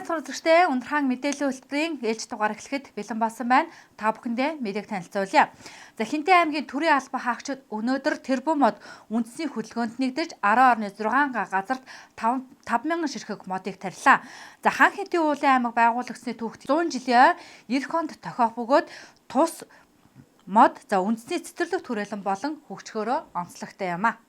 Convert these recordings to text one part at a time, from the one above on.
сайн сурагчдаа ундрахаан мэдээллийн хөтөлбөрийн ээлж дугаар эхлэхэд бэлэн болсон байна. Та бүхэндээ мэдээг танилцуулъя. За Хинтээ аймгийн төрийн албан хаагчид өнөөдөр тэрбум мод үндэсний хөдөлгөөнд нэгдэж 10.6 газарт 5,000 ширхэг модыг тарилаа. За Хан Хинтээ уулын аймаг байгуулагдсны түүхт 100 жилийн эх хонд тохиох бөгөөд тус мод за үндэсний цэцэрлэг түрээлэн болон хөгжгөөрөө онцлогтой юм а.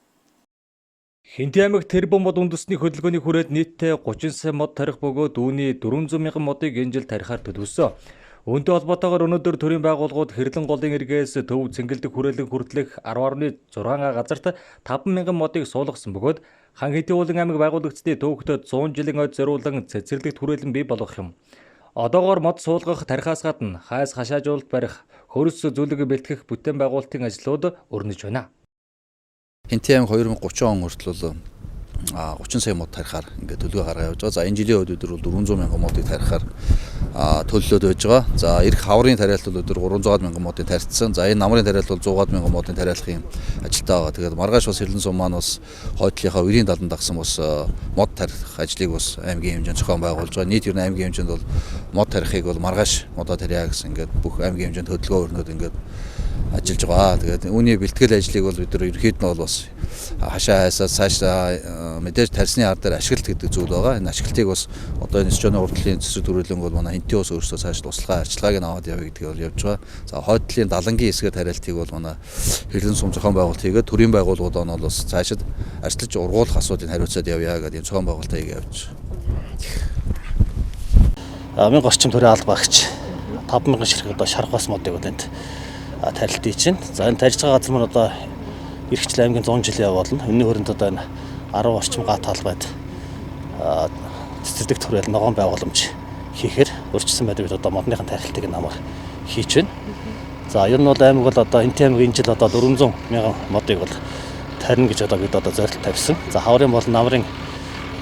Хинтээ аймагт тэрбум мод үндэсний хөдөлгөөний хүрээд нийтдээ 30 сая мод тарих бөгөөд үүний 400 мянган модыг энэ жил тарихаар төлөвлөсөн. Үүнтэй холбоотойгоор өнөөдөр төрийн байгууллагууд Хэрлэн голын эргээс төв цэнгэлдэг хүрээлэн хүртэлх 10.6 газарт 5,000 модыг суулгасан бөгөөд Хан Хинтээ уулын аймаг байгуулагдсны түүхтэй 100 жилийн ойд зориулан цэцэрлэг түрээлэн бий болгох юм. Одоогоор мод суулгах тарихаас гадна хайс хашаажуулалт барих, хөрс зүлэг бэлтгэх бүтээн байгуулалтын ажлууд өрнөж байна. Хинтээ аймаг 2030 он хүртэл 30 сая мод тарихаар ингээд төлөвлөгөө гаргаж явж байгаа. За энэ жилийн өдөр бол 400 мянган модыг тарихаар төлөвлөд байж байгаа. За эх хаврын тариалт бол өдөр 300 мянган модыг тарьцсан. За энэ намрын тариалт бол 100 мянган модыг тариалахын ажилтаа байгаа. Тэгээд маргааш бас Хэрлэн сум маань бас хойдлынхаа өрийн даланд дагсан бас мод тарих ажлыг бас аймгийн хэмжээнд зохион байгуулж байгаа. Нийт ер нь аймгийн хэмжээнд бол мод тарихыг бол маргааш модоо тарья гэсэн ингээд бүх аймгийн хэмжээнд хөдөлгөөн өрнөд ингээд ажиллаж байгаа. Тэгээд үүний бэлтгэл ажлыг бол бид нар ерөөхдөө бол бас хашаа хайсаа цаашаа мэдээж тарьсны ар дээр ашиглалт гэдэг зүйл байгаа. Энэ ашиглалтыг бас одоо энэ счоны урдлын цэцэг төрөлнг бол манай Хинтээ ус өөрсдөө цааш туслахаа арчилгааг нь аваад явъя гэдгийг бол явж байгаа. За хойдлын далангийн хэсгээр тариалтыг бол манай Хэрлэн сум зохион байгуулалт хийгээд төрийн байгууллагууд нь бол бас цаашид арчилж ургуулах асуудыг хариуцаад явъя гэдэг энэ зохион байгуулалт хийгээд явж байгаа. 1000 орчим төрийн албан хаагч 5,000 ширхэг одоо шархвас модыг бол энд тарилтыг чинь. За энэ тарьж байгаа газар маань одоо Иргэжил аймгийн 100 жилийн явуулна. Өнний хүрээнд одоо энэ 10 орчим гат талбайд цэцэрлэг түрээлэн ногоон байгууламж хийхээр өрчсөн байдаг бид одоо модныхын тарилтыг намар хийж байна. За ер нь бол аймаг бол одоо Хинтээ аймаг энэ жил одоо 400 мянган модыг бол тарина гэж одоо бид одоо зорилт тавьсан. За хаврын бол намрын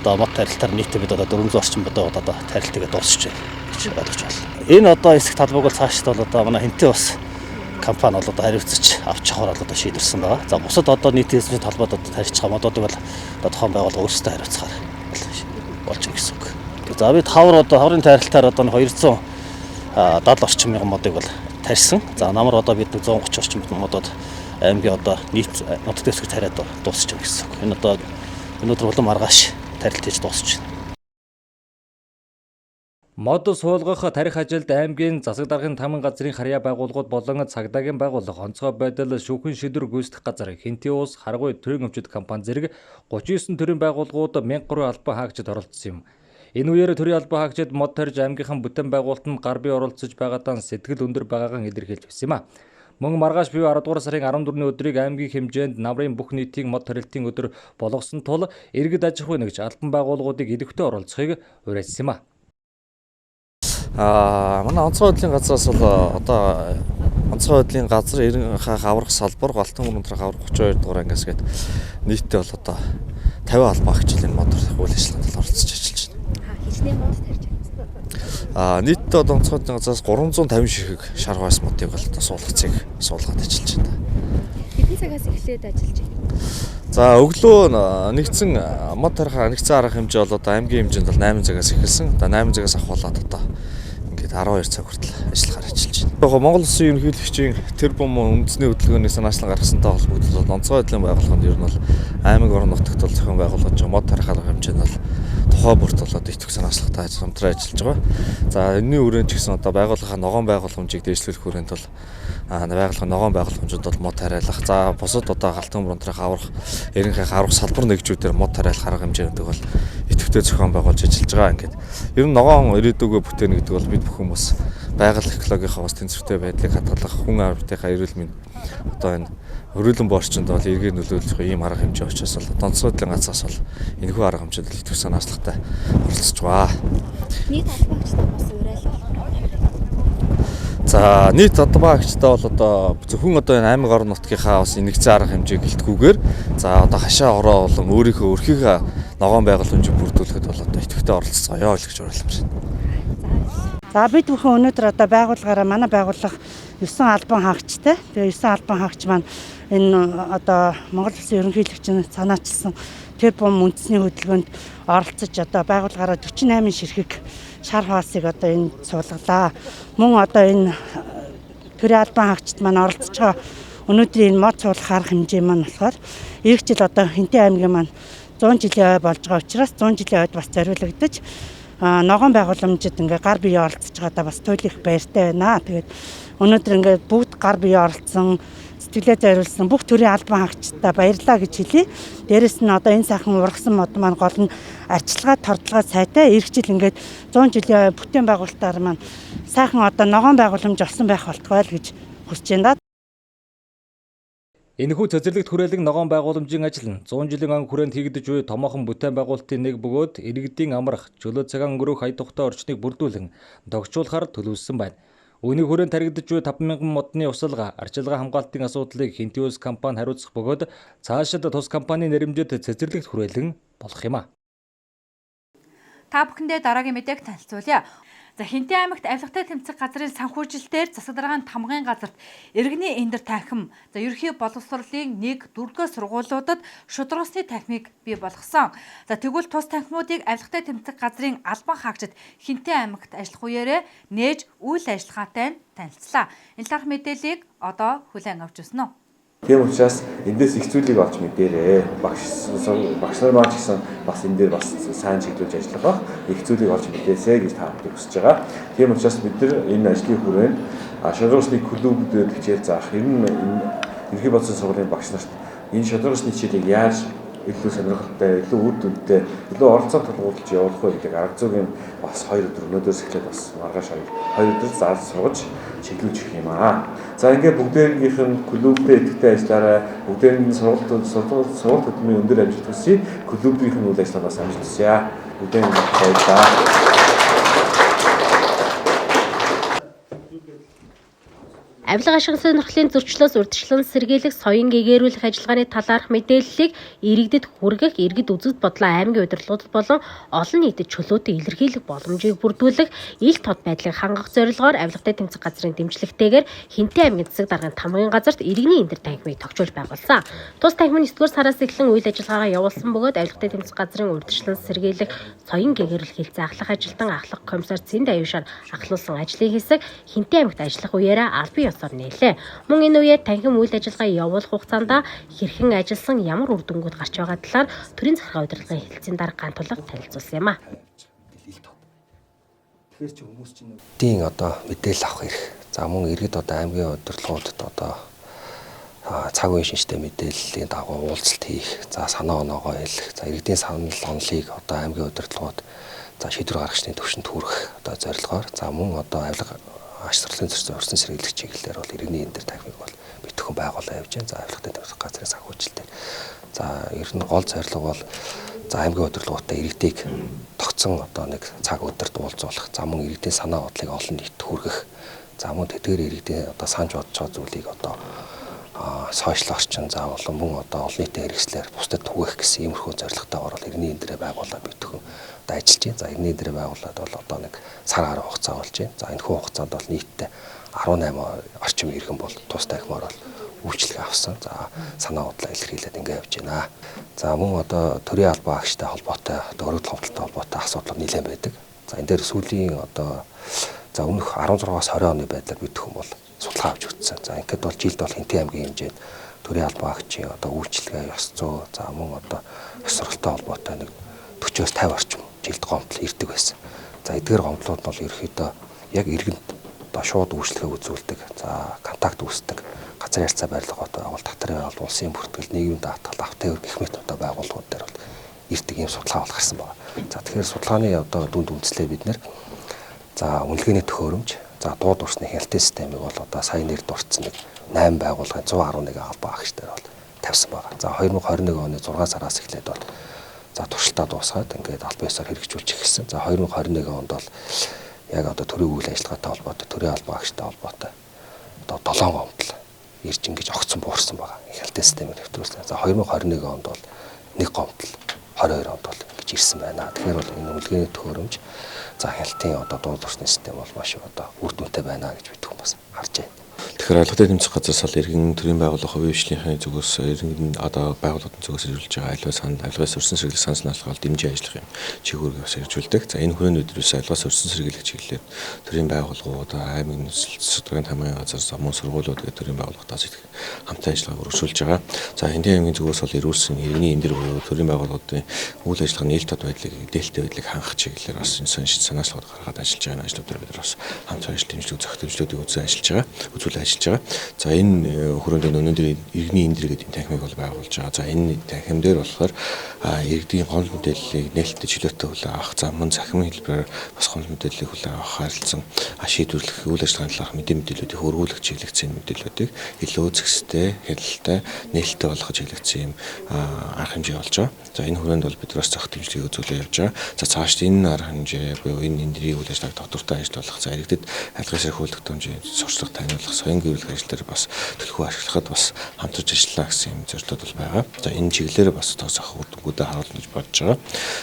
одоо мод тарилтаар нийтдээ бид одоо 400 орчим модоо одоо тарилтыг дуусгаж байна гэж ойлгож байна. Энэ одоо эсэх талбайг бол цаашд бол одоо манай Хинтээ бас компани бол одоо хариуцаж авч явахаар одоо шийдвэрсэн байгаа. За бусад одоо нийтийн эзэмшил талбайд одоо тарьж байгаа модуудыг бол одоо тохон байгууллага өөрсдөө хариуцахаар болж байгаа гэсэн үг. За бид хаврын тайралтаар одоо 270 орчим мянган модыг бол тарьсан. За намар одоо бид 130 орчим модод аймгийн одоо нийт мод дэвсгэр тариад дуусч байгаа гэсэн үг. Энэ одоо өнөөдөр улам маргааш тарилт хийж дуусч байна. Мод суулгах тарих ажилд аймгийн засаг даргын 5 газрын харьяа байгууллагууд болон цагдаагийн байгууллага, онцгой байдал шүүхэн шийдвэр гүйцэтгэх газар, Хинтээ ус, Харгуй төрийн өмчит компани зэрэг 39 төрлийн байгууллагууд 1003 албан хаагчид оролцсон юм. Энэ үеэр төрийн албан хаагчид мод тарьж аймгийнхан бүтээн байгуулалтанд гар бие оролцож байгаадаа сэтгэл өндөр байгаагаа илэрхийлж байсан юм а. Мөн маргааш буй 10 дугаар сарын 14-ний өдрийг аймгийн хэмжээнд намрын бүх нийтийн мод тарилтын өдөр болгосон тул иргэд аж ахуй нэгж албан байгууллагуудыг идэвхтэй оролцохыг уриалсан юм а. Манай онцгой байдлын газраас бол одоо онцгой байдлын газар 90 аврах салбар Галтан мөрөндрөх аврах 32 дугаар ангиас гээд нийтдээ бол одоо 50 албан хаагчийн мод үйл ажиллагаанд оролцож ажиллаж байна. Хичнээн мод тарьж байна. Нийтдээ одоо онцгой байдлын газраас 350 ширхэг шархвас модыг бол одоо суулгаад ажиллаж байна. Хэдэн цагаас эхлээд ажиллаж байна? За өглөө нэгдсэн мод тарих нэгдсэн арга хэмжээ бол одоо аймгийн хэмжээнд бол 8 цагаас эхэлсэн. Одоо 8 цагаас ахуулаад одоо 12 цаг хүртэл ажиллахаар ажиллаж байна. Яг Монгол Улсын ерөнхийлөгчийн тэрбум үндэсний хөдөлгөөний санаачлан гаргасантай холбогдол онцгой байдлын байгууллаганд ер нь бол аймаг орон нутагт бол зохион байгуулж байгаа мод тарих арга хэмжээнд бол тухай бүрт болоод итгэх санаачлагтай хамтран ажиллаж байгаа. За энэний өрөөнд ч гэсэн одоо байгууллагын ногоон байгууламжийг дэвшлүүлэх хүрээнд бол байгууллагын ногоон байгууламжууд бол мод тариалах. За бусад одоо Галтан мөрөндрөх аврах аврах салбар нэгжүүдээр мод тариалах арга хэмжээнийг бол идэвхтэй зохион байгуулж ажиллаж байгаа. Ингээд ер нь ногоон ирээдүгөө бүтээн гэдэг бол бид бүхэн бас байгаль экологийнхаа бас тэнцвэртэй байдлыг хадгалах, хүн амьтдынхаа эрүүл мэнд одоо энэ өрөөлөн борчинд бол эргээр нөлөөлөх ийм арга хэмжээ учраас бол онцгой байдлын газраас бол энэхүү арга хэмжээнд идэвх санаачлагтай оролцож байгаа. Нийт албаагчтай бас уриалал. За нийт албаагчтай бол одоо зөвхөн одоо энэ аймаг орон нутгийнхаа бас нэгцэн арга хэмжээг гэлтгүүгээр за одоо хашаа ороо болон өөрийнхөө өрхийнхөө ногоон байгууламжийг бүрдүүлэхэд бол одоо идэвхтэй оролцоцгоё гэж уриалмаар байна. За бид бүхэн өнөөдөр одоо байгууллагаараа манай байгууллага 9 албан хаагчтай. Тэгээ 9 албан хаагч маань энэ одоо Монгол Улсын ерөнхийлөгчийн санаачилсан тэрбум үндэсний хөдөлгөөнд оролцож одоо байгууллагаараа 48 ширхэг шар хаасыг одоо энэ суулгалаа. Мөн одоо энэ төрийн албан хаагчид маань оролцож байгаа өнөөдрийн энэ мод суулгах арга хэмжээ маань болохоор эх жил одоо Хинтээ аймгийн маань 100 жилийн ой болж байгаа учраас 100 жилийн ойд бас зориулагдаж ногоон байгууламжид ингээ гар бие оролцож байгаадаа бас туйлах баяртай байна. Тэгээд өнөөдөр ингээ бүгд гар бие оролцсон, сэтгэлээ зориулсан бүх төрлийн албан хаагчдаа баярлалаа гэж хэлье. Дээрэс нь одоо энэ сайхан ургасан мод маань гол нь арчилгаа, тордлогоо сайтай эх жил ингээ 100 жилийн ой бүтээн байгуулалтаар маань сайхан одоо ногоон байгууламж олсон байх болтугай л гэж хүсэж байна. Энэхүү цэцэрлэгт хүрээлэн ногоон байгууламжийн ажил нь 100 жилийн ан хүрээнд хийгдэж буй томоохон бүтээн байгуулалтын нэг бөгөөд иргэдийн амрах, чөлөө цагаан өнгөрөх ая тухтай орчныг бүрдүүлэн догжуулахар төлөвлөсөн байна. Үүний хүрээнд таригдж буй 5,000 модны усалга, арчилгаа хамгаалтын асуудлыг Хинтээ улс компани хариуцах бөгөөд цаашид тус компани нэрэмжит цэцэрлэгт хүрээлэн болох юм а. Та бүхэндээ дараагийн мэдээг танилцуулъя. За Хинтээ аймагт авилгатай тэмцэх газрын санхүүжилтээр засаг даргын тамгын газарт иргэний эндэр танхим, за ерөнхий боловсролын 1-4 сургуулиудад шударгасны танхимыг бий болгосон. За тэгвэл тус танхимуудыг авилгатай тэмцэх газрын албан хаагчид Хинтээ аймагт ажиллах үеэрээ нээж үйл ажиллагаатай танилцлаа. Энэ талаарх мэдээллийг одоо хүлээн авч ирсэн үү? Тийм учраас эндээс их зүйлийг олж мэдээрээ. Багш нар маань ч гэсэн бас энэ дээр бас сайн чиглүүлж ажиллах ба их зүйлийг олж мэдээсэй гэж та бүхэнд хүсэж байгаа. Тийм учраас бид нар энэ ажлын хүрээнд шударгасны клубүүдэд хичээл заах, энэ ерөнхий боловсролын сургуулийн багш нарт энэ шударгасны хичээлийг яаж илүү сонирхолтой, илүү үр дүнтэй, илүү оролцоо тулгуурлаж явуулах вэ гэдэг арга зүйн бас 2 өдөр өнөөдөөс эхлээд бас маргааш 2 өдөр зааж сургаж чиглүүлж өгөх юм аа. За ингээд бүгдээрнийх нь клубтэй идэвхтэй ажиллаарай. Бүгдээрний сургалт хөтөлбөрийн өндөр амжилт хүсье. Клубийнх нь үйл ажиллагаанаас амжилт хүсье. Бүгдээ баярлалаа. Авилга ашиг сонирхлын зөрчлөөс урьдчилан сэргийлэх, соён гэгээрүүлэх ажиллагааны талаарх мэдээллийг иргэдэд хүргэх, иргэд үзэгд бодлоо аймгийн удирдлагууд болон олон нийтэд чөлөөтэй илэрхийлэх боломжийг бүрдүүлэх, ил тод байдлыг хангах зорилгоор авилгатай тэмцэх газрын дэмжлэгтэйгээр Хинтээ аймгийн засаг даргын тамгын газарт иргэний эндэр танхимыг тогтоож байгуулсан. Тус танхим нь 9-р сараас эхлэн үйл ажиллагаагаа явуулсан бөгөөд авилгатай тэмцэх газрын урьдчилан сэргийлэх, соён гэгээрүүлэх хилцээ ахлах ажилтан ахлах комиссар Цэнд Аюушаар ахлуулсан ажлын хэсэг Хинтээ аймагт ажиллах үеэрээ аль бие ёсоор нээлээ. Мөн энэ үеэр танхим үйл ажиллагаа явуулах хугацаанд хэрхэн ажилласан, ямар үр дүнгууд гарч байгаа талаар төрийн захиргаа удирдлагын хэлтсийн дарга Гантулга танилцуулсан юм а. Тийм одоо мэдээлэл авах хэрэг. За мөн иргэд одоо аймгийн удирдлагуудад одоо цаг үеийн шинжтэй мэдээллийн дагуу уулзалт хийх, за санаа оноогоо хэлэх, за иргэдийн санал онолыг одоо аймгийн удирдлагууд за шийдвэр гаргахчны төвшөнд хүргэх одоо зорилгоор за мөн одоо авилга аш сургалтын зөрчил урьдчилан сэргийлэх чиглэлээр бол иргэний эндэр танхимыг бол битгхэн байгуулаа явж байна. За авилгатай тэмцэх газрын санхүүжилтээр. За ер нь гол зорилго бол за аймгийн удирдлагуудтай иргэдийг тогтсон одоо нэг цаг өдөрт уулзуулах, за мөн иргэдийн санаа бодлыг олон нийтэд хүргэх, за мөн тэдгээр иргэдийн одоо санаж бодож байгаа зүйлийг одоо сошиал орчин заавал мөн одоо олон нийтийн хэрэгслээр бусдад түгээх гэсэн иймэрхүү зорилготойгоор бол иргэний эндэрээ байгуулаад битгхэн одоо ажиллаж байна. За иргэний эндэрээ байгуулаад бол одоо нэг сар гаруй хугацаа болж байна. За энэ хүн хугацаанд бол нийтдээ 18 орчим иргэн бол тус танхимаар бол үйлчлэг авсан. За санаа бодлоо илэрхийлээд ингэ явж байна. За мөн одоо төрийн албан хаагчтай холбоотой одоо өргөдөл хомтолтой холбоотой асуудал нэлээд байдаг. За энэ дээр сүүлийн одоо за өмнөх 16-аас 20 оны байдлаар битгхэн бол судалгаа авч үзсэн. За ингээд бол жилд бол Хинтээ аймгийн хэмжээнд төрийн албан хаагчийн одоо үйлчлэгээ, ёс зүй, за мөн одоо ёс сургалттай холбоотой нэг 40-оос 50 орчим жилд гомдол ирдэг байсан. За эдгээр гомдлууд бол ерөөхдөө яг иргэнд одоо шууд үйлчлэгээ үзүүлдэг, за контакт үүсдэг, газар ярилцаа барилга одоо байгуул татварын бол улсын бүртгэл, нийгмийн даатгал, авт тээвэр гэх мэт одоо байгууллагууд дээр бол ирдэг ийм судалгаа бол гарсан байна. За тэгэхээр судалгааны одоо дүнд үндслээ бид нэр за үнэлгээний төхөөрөмж, за дууд урсны хяналтын системийг бол одоо сая нэр дурдсан нэг 8 байгууллагын 111 албан хаагчдаар бол тавьсан байна. За 2021 оны 6 сараас эхлээд бол за туршилтаа дуусгаад ингээд албан ёсоор хэрэгжүүлж эхэлсэн. За 2021 онд бол яг одоо төрийн үйл ажиллагаатай холбоотой, төрийн албан хаагчтай холбоотой одоо 7 гомдол ирж ингэж огцсон буурсан байгаа. Хяналтын системийг нэвтрүүлсэн. За 2021 онд бол 1 гомдол, 22 онд бол ингэж ирсэн байна. Тэгэхээр бол энэ үнэлгээний төхөөрөмж за хяналтын одоо дууд урсны систем бол маш одоо үр дүнтэй байна гэж бид хүмүүс бас харж байна. Тэгэхээр албатай тэмцэх газраас бол иргэн төрийн байгууллага хувийн хвшлийн зүгээс иргэн одоо байгууллагын зүгээс ирүүлж байгаа аливаа сурсан сэргийлэх санал наалгал дэмжиж ажиллах юм чиглэлийг бас хэрэгжүүлдэг. За энэ хүрээнд өдрөөс аливаа сурсан сэргийлэх чиглэлээр төрийн байгууллагууд, аймгийн судалгааны тамгын газар, мөн сургуулиуд гэх төрийн байгууллагатаас хамтан ажиллагааг өргөжүүлж байгаа. За Хинтээ аймгийн зүгээс бол ирүүлсэн иргэний эндэр буюу төрийн байгууллагуудын үйл ажиллагааны ил тод байдлыг, дээлтэй байдлыг хангах чиглэлээр бас энэ санаачлалууд гаргаад ажиллаж байгаа ажлуудаар бид нар бас хамтан ажил дэмжлэг зохицуулалтуудыг үзүүлж ажиллаж байгаа. За энэ хүрээнд өнөөдөр иргэний эндэр гэдэг танхимыг бол байгуулж байгаа. За энэ танхим дээр болохоор иргэдийн гол мэдээллийг нээлттэй чөлөөтэй хүлээн авах, за мөн захимын хэлбэрээр бас гол мэдээллийг хүлээн авах харилцан шийдвэрлэх, үйл ажиллагааны талаарх мэдээллүүдийг хөрвүүлэх чиглэгдсэн мэдээллүүдийг илүү зэгстэй, хэрэлтэй, нээлттэй болгох чиглэгдсэн юм арга хэмжээ болж байгаа. За энэ хүрээнд бол бид бас зохицуулт дэмжлэгийг үзүүлж явж байгаа. За цаашд энэ арга хэмжээ буюу энэ эндрийн үйл ажиллагааг тодорхой ажиллуулах, за иргэдэд алгын сэрх хөдөлгөөн сурчлага таниулах, соён гэрүүлэх ажил дээр бас төлхөө ашиглахад бас хамтарч ажиллаа гэсэн юм зорилтууд бол байгаа. За энэ чиглэлээр бас тооцоох үр дүнгуудээ харуулна гэж бодож байгаа.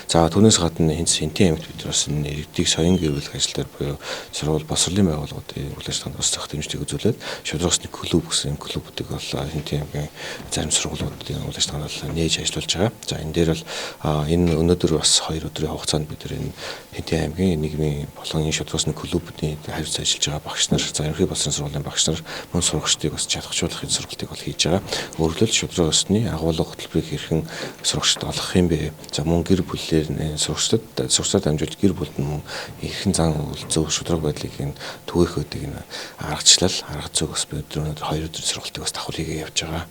За түүнээс гадна Хинтээ аймагт бид бас энэ иргэдийг соён гэрүүлэх ажил дээр буюу сургууль, боловсролын байгууллагуудын үйл ажиллагаанд бас зохицуулт дэмжлэгийг үзүүлээд шударгасны клуб гэсэн клубүүдийг бол Хинтээ аймгийн зарим сургуулиудын үйл ажиллагаанд бол нээж ажиллуулж байгаа. За энэ дээр бол энэ өнөөдөр бас 2 өдрийн хугацаанд бид энэ Хинтээ аймгийн нийгмийн болгон энэ шударгасны клубүүдийн харьцаж ажиллаж байгаа багш нар, за ерөнхий боловсролын сургуулийн багш нар мөн сурагчдыг бас чадахжуулах энэ сургалтыг бол хийж байгаа. Өөрөлдөл шудраг ёсны агуулга хөтөлбөрийг хэрхэн сурагчдад олгох юм бэ? За мөн гэр бүлээр сурагчдад дамжуулж гэр бүлд мөн хэрхэн зан үйл зөв шудраг байдлыг энэ түгээх үедийг энэ аргачлал, арга зүйг бас бид өнөөдөр 2 өдрийн сургалтыг бас давхар хийгээ явж байгаа.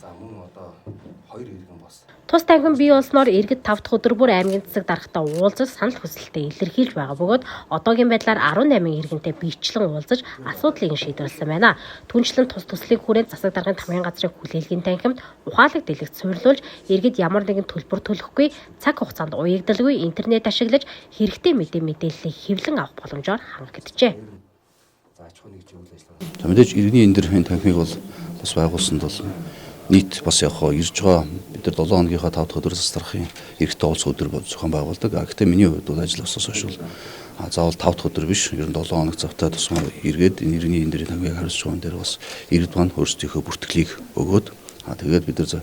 За мөн одоо 2 иргэн бас Тус танхим бий болсноор иргэд 5 дахь өдөр бүр аймгийн засаг даргатаа уулзаж санал хүсэлтээ илэрхийлж байгаа бөгөөд одоогийн байдлаар 18 иргэнтэй биечлэн уулзаж асуудлыг шийдвэрлсэн байна. Түүнчлэн тус төслийн хүрээнд засаг даргын тамгын газрын хүлээлгийн танхимд ухаалаг дэлгэц суйрлуулж иргэд ямар нэгэн төлбөр төлөхгүй, цаг хугацаанд уягдалгүй интернет ашиглаж хэрэгтэй мэдээллийг хэвлэн авах боломжоор хангагджээ. За мэдээж иргэний эндэрхийн танхимыг бол бас байгуулсанд бол нийт бас яг ирж байгаа бид нар 7 хоногийнхаа 5 дахь өдрөөс застрахын эрэгтэй уулз өдөр бол зохион байгуулдаг. Гэхдээ миний хувьд бол ажил авсаас хойш бол заавал 5 дахь өдөр биш, ер нь 7 хоног завтай тусмаа эргээд энэ иргэний эндэрийн танхимыг хариуцж байгаа дээр бас иргэд маань өөрсдийнхөө бүртгэлийг өгөөд тэгээд бид нар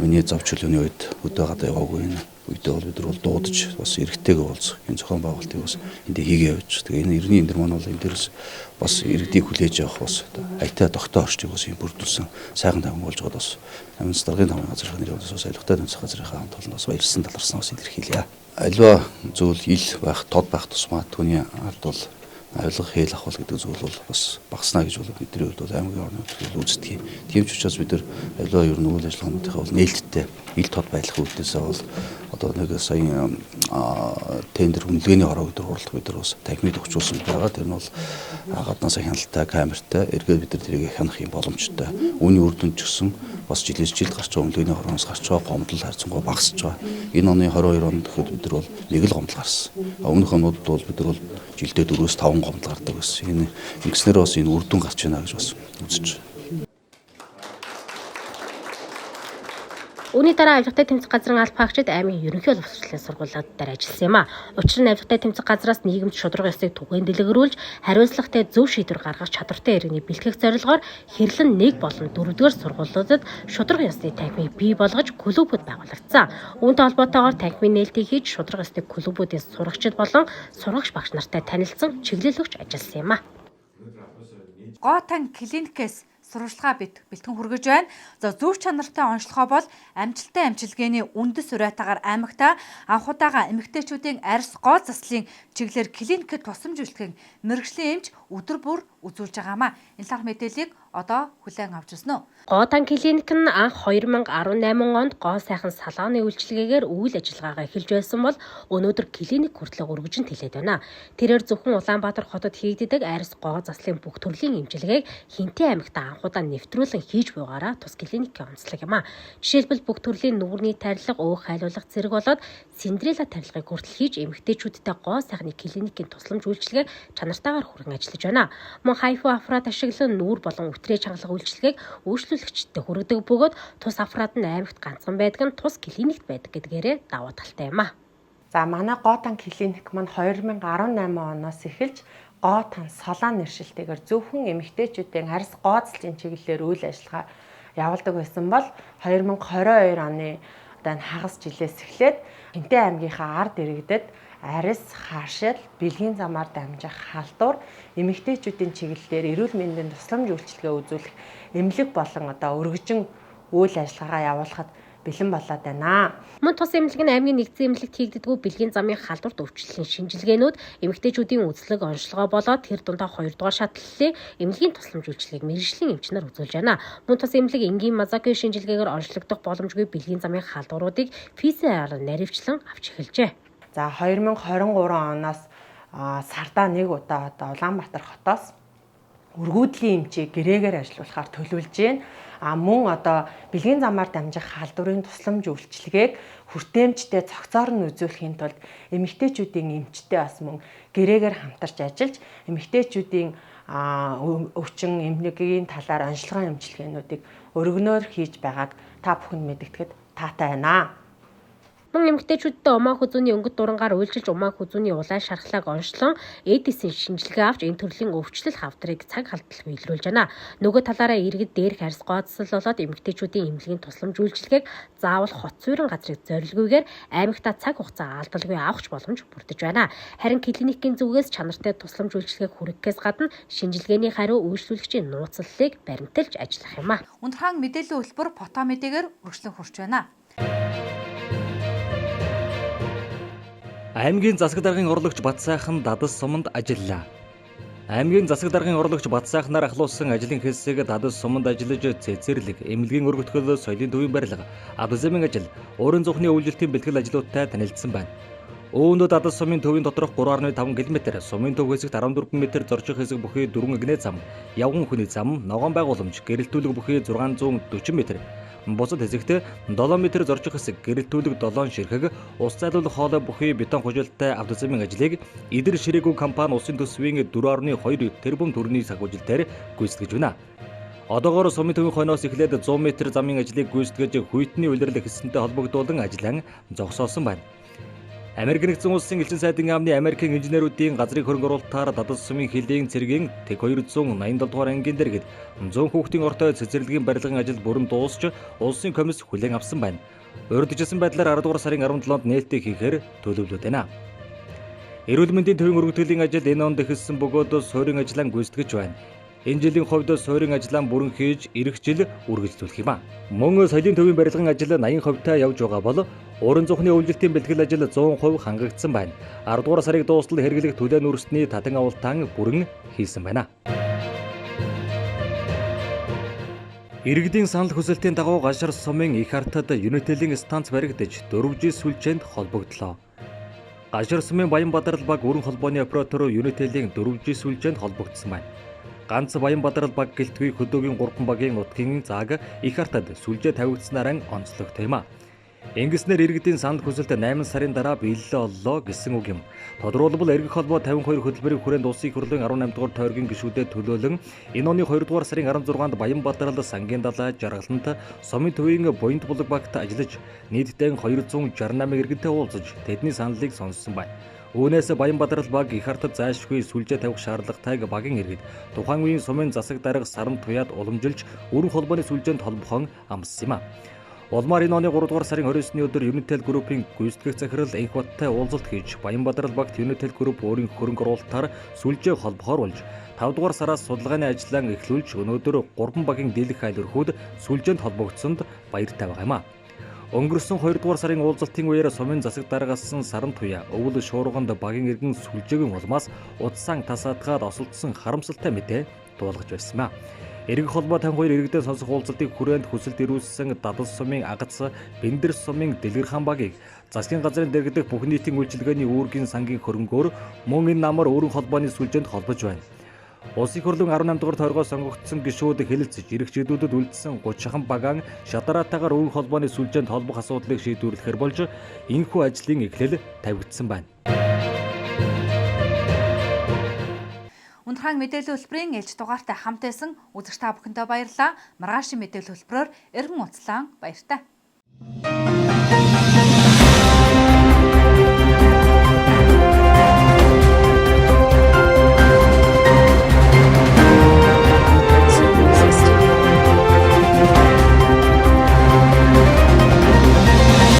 миний зав чөлөөний үед өдөө гадаа яваагүй энэ үедээ бол бид нар бол дуудаж бас эрэгтэйгээ уулзах энэ зохион байгуулалтыг бас энд хийгээ явж. Тэгээ энэ иргэний эндэр маань бол энэ дээрс бас иргэдийг хүлээж авах бас аятай тогтоо орчныг бас юм бүрдүүлсэн сайхан танхим болж байгаад бас амин даргын тамгын газрын нэр бас аливаа тэнцэх газрын хамт олон бас баярлсан таларсан бас илэрхийлье. Аливаа зүйл ил байх, тод байх тусмаа түүний ард бол авилга хэл ахвал гэдэг зүйл бол бас багаснаа гэж бол бидний хувьд бол аймгийн орны төлөв үздэг юм. Тийм ч учраас бид нар аливаа ер нь үйл ажиллагаануудынхаа бол нээлттэй ил тод байх үүднээсээ бол одоо нэг саяны тендер үнэлгээний хороо өдөр хурлах бид нар бас танхимыг өгчүүлсэн байгаа. Тэр нь бол гаднаас хяналттай, камертай эргээд бид нар тэрийг хянах юм боломжтой. Үүний үр дүн ч гэсэн бас жилээс жилд гарч байгаа үнэлгээний хороноос гарч байгаа гомдол харьцангуй багасж байгаа. Энэ оны 22 онд гэхэд бид нар бол нэг л гомдол гарсан. Өмнөх онууд бол бид нар бол жилдээ 4-5 гомдол гардаг байсан. Энэ ингэснээр бас энэ үр дүн гарч байна гэж бас үзэж байна. Үүний дараа авилгатай тэмцэх газрын албаагчид аймгийн ерөнхий боловсролын сургуулиуд дээр ажилласан юм а. Учир нь авилгатай тэмцэх газраас нийгэмд шударга ёсыг түгээн дэлгэрүүлж, хариуцлагатай зөв шийдвэр гаргах чадвартай иргэнийг бэлтгэх зорилгоор хэрлэн 1 болон 4-р сургуулиудад шударга ёсны танхимыг бий болгож клубүүд байгуулагдсан. Үүнтэй холбоотойгоор танхимын нээлтийг хийж шударга ёсны клубүүдийн сурагчид болон сурагч багш нартай танилцсан чиглэл өгч ажилласан юм а. Готан клиникээс сурвалжлага бэлтгэн хүргэж байна. За зөв чанартай онцлогоо бол амжилттай амжилгээний үндэс уриатаагаар аймагта анх удаага эмэгтэйчүүдийн арьс гол заслын чиглэлээр клиникэд тусламж үйлчлэгийн мэргэжлийн эмч өдөр бүр үзүүлж байгаамаа. Энэ талаарх мэдээллийг одоо хүлээн авч ирсэн үү? Готан клиник нь анх 2018 онд гоо сайхан салгааны үйлчилгээгээр үйл ажиллагаагаа эхэлж байсан бол өнөөдөр клиник хүртлэх өргөжөнд хэлээд байна. Тэрээр зөвхөн Улаанбаатар хотод хийгддэг арьс гоо заслын бүх төрлийн эмчилгээг Хинтээ аймагт анх удаа нэвтрүүлэн хийж буйгаараа тус клиникийн онцлог юм а. Жишээлбэл бүх төрлийн нүрийн тарилга, өөх хайлуулах зэрэг болоод Синдрела тарилгыг хүртэл хийж эмэгтэйчүүдтэй гоо сайхны клиникийн тусламж үйлчилгээг чанартайгаар хүргэн ажиллаж байна. Мөн хайфу аппарат ашиглан нүүр болон өтрээ чангалах үйлчилгээг үйлчлүүлэгчдэд хүргэдэг бөгөөд тус аппарат нь аймагт ганцхан байдаг нь тус клиникт байдаг гэдгээрээ давуу талтай юм а. За манай Готан клиник маань 2018 оноос эхэлж гоо тан солон нэршилтэйгээр зөвхөн эмэгтэйчүүдийн арьс гооцлын чиглэлээр үйл ажиллагаа явуулдаг байсан бол 2022 оны одоо энэ хагас жилээс эхлээд Хинтээ аймгийнхаа ард иргэдэд арьс, хаашил, бэлгийн замаар дамжих халдвар, эмэгтэйчүүдийн чиглэлээр эрүүл мэндийн тусламж үйлчилгээ үзүүлэх эмнэлэг болон одоо өргөжин үйл ажиллагаагаа явуулахад бэлэн болоод байна. Мөн тус эмнэлэг нь аймгийн нэгдсэн эмнэлэгт хийгддэггүй бэлгийн замын халдварт өвчлөлийн шинжилгээнүүд эмэгтэйчүүдийн үзлэг онцлогоо болоод тэр дундаа 2 дугаар шатлалын эмнэлгийн тусламж үйлчилгээг мэргэжлийн эмчнэр үзүүлж байна. Мөн тус эмнэлэг энгийн мазокын шинжилгээгээр онцлогдох боломжгүй бэлгийн замын халдваруудыг PCR-аар наривчлан авч эхэлжээ. За 2023 оноос сардаа нэг удаа одоо Улаанбаатар хотоос өргүүдлийн эмчийг гэрээгээр ажилуулахаар төлөвлөж байна. Мөн одоо бэлгийн замаар дамжих халдварын тусламж үйлчилгээг хүртээмжтэй цогцоор нь үзүүлэхийн тулд эмэгтэйчүүдийн эмчтэй бас мөн гэрээгээр хамтарч ажиллаж эмэгтэйчүүдийн өвчин эмнэлгийн талаар онцлогоо эмчилгээнүүдийг өргөнөөр хийж байгааг та бүхэнд мэдгэдэд таатай байна. Мөн эмэгтэйчүүдтэй умаа хүзүүний өнгөт дурангаар уйлжилж умаа хүзүүний улаан шархлааг онцлон эдисийн шинжилгээ авч энэ төрлийн өвчлөл хавдрыг цаг халдалгүй илрүүлж байна. Нөгөө талаараа иргэд дээрх арьс гооцсол болоод эмэгтэйчүүдийн эмнэлгийн тусламж үйлчилгээг заавал хот суурин газрыг зорилгүйгээр аймагтаа цаг хугацаа алдалгүй авахч боломж бүрдэж байна. Харин клиникийн зүгээс чанартай тусламж үйлчилгээг хүргэхээс гадна шинжилгээний хариу үйлчлүүлэгчийн нууцлалыг баримталж ажиллах юм а. Ундрахаан мэдээллийн хөтөлбөр фото мэдээгээр үргэлжлэн хурж байна. Аймгийн засаг даргын орлогч Батсайхан Дадас суманд ажиллаа. Аймгийн засаг даргын орлогч Батсайхнаар ахлуулсан ажлын хэсэг Дадас суманд ажиллаж цэцэрлэг, эмнэлгийн өргөтгөл, соёлын төвийн барилга, абдзамын ажил, уурын зүхний үйлдвэртийн бэлтгэл ажлуудтай танилцсан байна. Өвөндөө Дадас сумын төвийн доторх 3.5 км, сумын төв хэсэгт 14 м зорчих хэсэг бүхий 4 игнэ зам, явган хүний зам, ногоон байгууламж, гэрэлтүүлэг бүхий 640 м. Бусад хэсэгт 7 м зорчих хэсэг, гэрэлтүүлэг 7 ширхэг, ус зайлуулах хоолой бүхий бетон хужилттай авдзамын ажлыг Идэр ширээгүй компани улсын төсвийн 4.2 тэрбум төгрөгийн санхүүжилтээр гүйцэтгэж байна. Одоогоор сумын төвийн хойноос эхлээд 100 м замын ажлыг гүйцэтгэж хүйтний улирал хэсэнтэй холбогдуулан ажиллан зогсоосон байна. Америк нэгдсэн улсын элчин сайдын яамны Америкийн инженеруудын газрын хөрөнгө оруулалтаар Дадас сумын хилийн цэргийн Тэг 287 дугаар ангийн дэргэд 100 хүүхдийн ортой цэцэрлэгийн барилгын ажил бүрэн дуусч улсын комисс хүлээн авсан байна. Урьдчилсан байдлаар 10 дугаар сарын 17-нд нээлттэй хийхээр төлөвлөд байна. Эрүүл мэндийн төвийн өргөтгөлийн ажил энэ онд эхэлсэн бөгөөд суурин ажиллаан гүйцэтгэж байна. Энэ жилийн хувьд суурин ажиллаан бүрэн хийж эх жил үргэлжлүүлэх юм а. Мөн соёлын төвийн барилгын ажил 80% явж байгаа бол уурын зүхний үйлдвэртийн бэлтгэл ажил 100% хангагдсан байна. 10 дугаар сарыг дуустал хэрэглэх төлөө нүрсний татан авалтан бүрэн хийсэн байна. Иргэдийн санал хүсэлтийн дагуу Гашар сумын их хартад Unitel-ийн станц баригдаж 4G сүлжээнд холбогдлоо. Гашар сумын Баянбадарал баг өрн холбооны оператор Unitel-ийн 4G сүлжээнд холбогдсон байна. Ганц Баянбадарал баг гэлтгүй хөдөөгийн 3 багийн нутгийн зааг их хартад сүлжээ тавигдсанаар онцлогтой юм а. Ингэснээр иргэдийн санал хүсэлт 8 сарын дараа биелэлээ оллоо гэсэн үг юм. Тодорхойлбол эргэх холбоо 52 хөтөлбөрийн хүрээнд улсын их хурлын 18 дугаар тойргийн гишүүдэд төлөөлөн энэ оны 2 дугаар сарын 16-нд Баянбадарал сангийн далай жаргалант сумын төвийн буянт булаг багт ажиллаж нийтдээ 268 иргэнтэй уулзаж тэдний саналыг сонссон байна. Үүнээс Баянбадарал баг их хартад зайлшгүй сүлжээ тавих шаардлагатайг багийн иргэд тухайн үеийн сумын засаг дарга Саран Туяад уламжилж өрн холбооны сүлжээнд холбохон амссан юм а. Улмаар энэ оны 3 дугаар сарын 29-ний өдөр Unitel Group-ийн гүйцэтгэх захирал Энх Баттай уулзалт хийж Баянбадарал багт Unitel Group өөрийн хөрөнгө оруулалтаар сүлжээ холбохоор болж 5 дугаар сараас судалгааны ажлаа эхлүүлж өнөөдөр 3 багийн дийлэх айл өрхүүд сүлжээнд холбогдсонд баяртай байгаа юм а. Өнгөрсөн 2 дугаар сарын уулзалтын үеэр сумын засаг даргасан Саран Туяа өвөл шуурганд багийн иргэн сүлжээгийн улмаас утсаан тасаатгаад осолдсон харамсалтай мэдээ дуулгаж байсан юм а. Эргэх холбоо 52 иргэдээ сонсох уулзалтыг хүрээнд хүсэлт ирүүлсэн Дадас сумын Агац, Бэндэр сумын Дэлгэрхан багийг засгийн газрын дэргэдэх бүх нийтийн үйлчилгээний үүргийн сангийн хөрөнгөөр мөн энэ намар өөрийн холбооны сүлжээнд холбож байна. Улсын хурлын 18 дугаар тойргоос сонгогдсон гишүүд хэлэлцэж ирэх жилүүдэд үлдсэн 30хан багаан шатараатаагаар өөрийн холбооны сүлжээнд холбох асуудлыг шийдвэрлэхээр болж энэхүү ажлын эхлэл тавигдсан байна. Ундрахаан мэдээллийн хөтөлбөрийн ээлж дугаартай хамт байсан үзэгч та бүхэндээ баярлалаа. Маргаашийн мэдээллийн хөтөлбөрөөр эргэн уулзлаа. Баяртай.